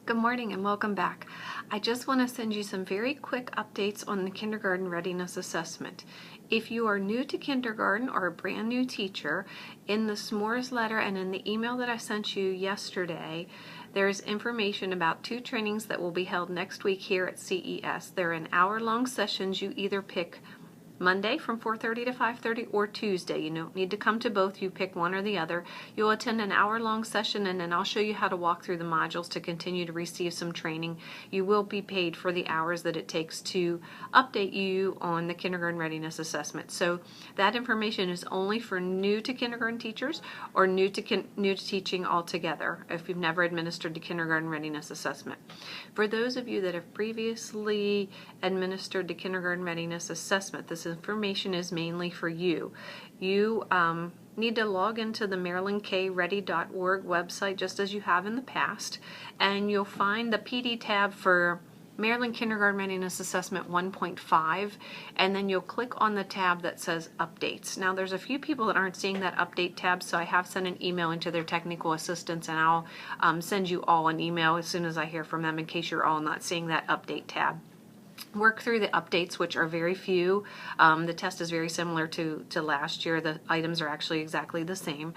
Good morning and welcome back. I just want to send you some very quick updates on the kindergarten readiness assessment. If you are new to kindergarten or a brand new teacher, in the s'mores letter and in the email that I sent you yesterday, there's information about 2 trainings that will be held next week here at CES. They're an hour-long sessions. You either pick Monday from 4:30 to 5:30 or Tuesday. You don't need to come to both. You pick one or the other. You'll attend an hour-long session, and then I'll show you how to walk through the modules to continue to receive some training. You will be paid for the hours that it takes to update you on the kindergarten readiness assessment. So that information is only for new to kindergarten teachers or new to teaching altogether if you've never administered the kindergarten readiness assessment. For those of you that have previously administered the kindergarten readiness assessment, this information is mainly for you. You need to log into the MarylandKReady.org website just as you have in the past, and you'll find the PD tab for Maryland Kindergarten Readiness Assessment 1.5, and then you'll click on the tab that says Updates. Now there's a few people that aren't seeing that Update tab, so I have sent an email into their technical assistants, and I'll send you all an email as soon as I hear from them in case you're all not seeing that Update tab. Work through the updates, which are very few. The test is very similar to last year. The items are actually exactly the same.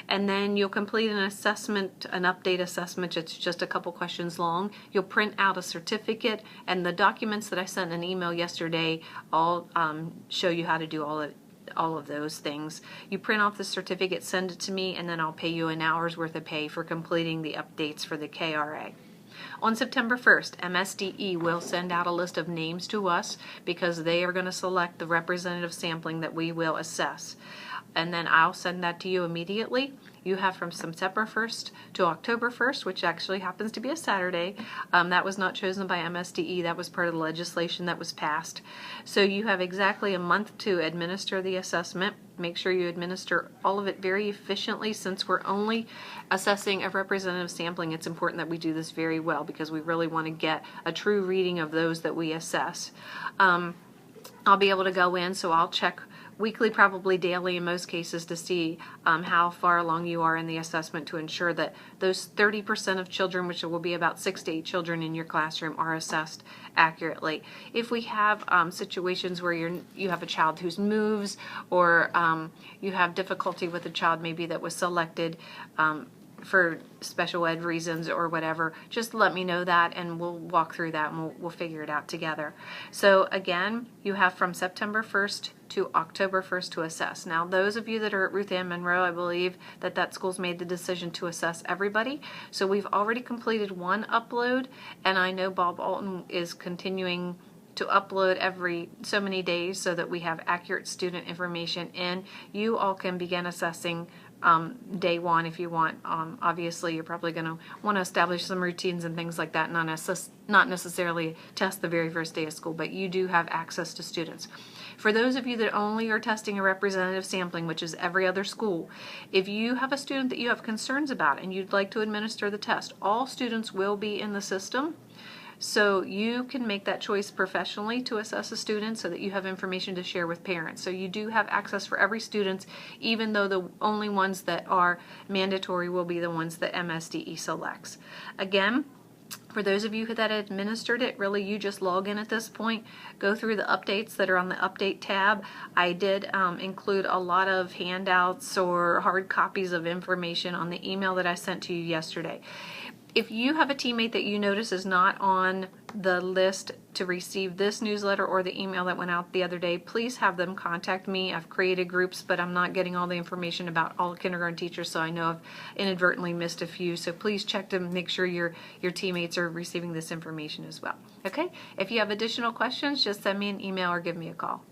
And then you'll complete an assessment, an update assessment. It's just a couple questions long. You'll print out a certificate, and the documents that I sent in an email yesterday all show you how to do all of those things. You print off the certificate, send it to me, and then I'll pay you an hour's worth of pay for completing the updates for the KRA. On September 1st, MSDE will send out a list of names to us because they are going to select the representative sampling that we will assess. And then I'll send that to you immediately. You have from September 1st to October 1st, which actually happens to be a Saturday. That was not chosen by MSDE. That was part of the legislation that was passed. So you have exactly a month to administer the assessment. Make sure you administer all of it very efficiently. Since we're only assessing a representative sampling, it's important that we do this very well because we really want to get a true reading of those that we assess. I'll be able to go in, so I'll check weekly, probably daily in most cases, to see how far along you are in the assessment to ensure that those 30% of children, which will be about 6 to 8 children in your classroom, are assessed accurately. If we have situations where you have a child who moves, or you have difficulty with a child maybe that was selected for special ed reasons or whatever, just let me know that and we'll walk through that and we'll figure it out together. So again, you have from September 1st to October 1st to assess. Now those of you that are at Ruth Ann Monroe, I believe that school's made the decision to assess everybody. So we've already completed one upload, and I know Bob Alton is continuing to upload every so many days so that we have accurate student information in. You all can begin assessing day one if you want. Obviously you're probably going to want to establish some routines and things like that, not necessarily test the very first day of school, but you do have access to students. For those of you that only are testing a representative sampling, which is every other school, if you have a student that you have concerns about and you'd like to administer the test, all students will be in the system. So you can make that choice professionally to assess a student so that you have information to share with parents. So you do have access for every student, even though the only ones that are mandatory will be the ones that MSDE selects. Again, for those of you that administered it, really you just log in at this point, go through the updates that are on the Update tab. I did include a lot of handouts or hard copies of information on the email that I sent to you yesterday. If you have a teammate that you notice is not on the list to receive this newsletter or the email that went out the other day, please have them contact me. I've created groups, but I'm not getting all the information about all kindergarten teachers, so I know I've inadvertently missed a few. So please check to make sure your teammates are receiving this information as well. Okay? If you have additional questions, just send me an email or give me a call.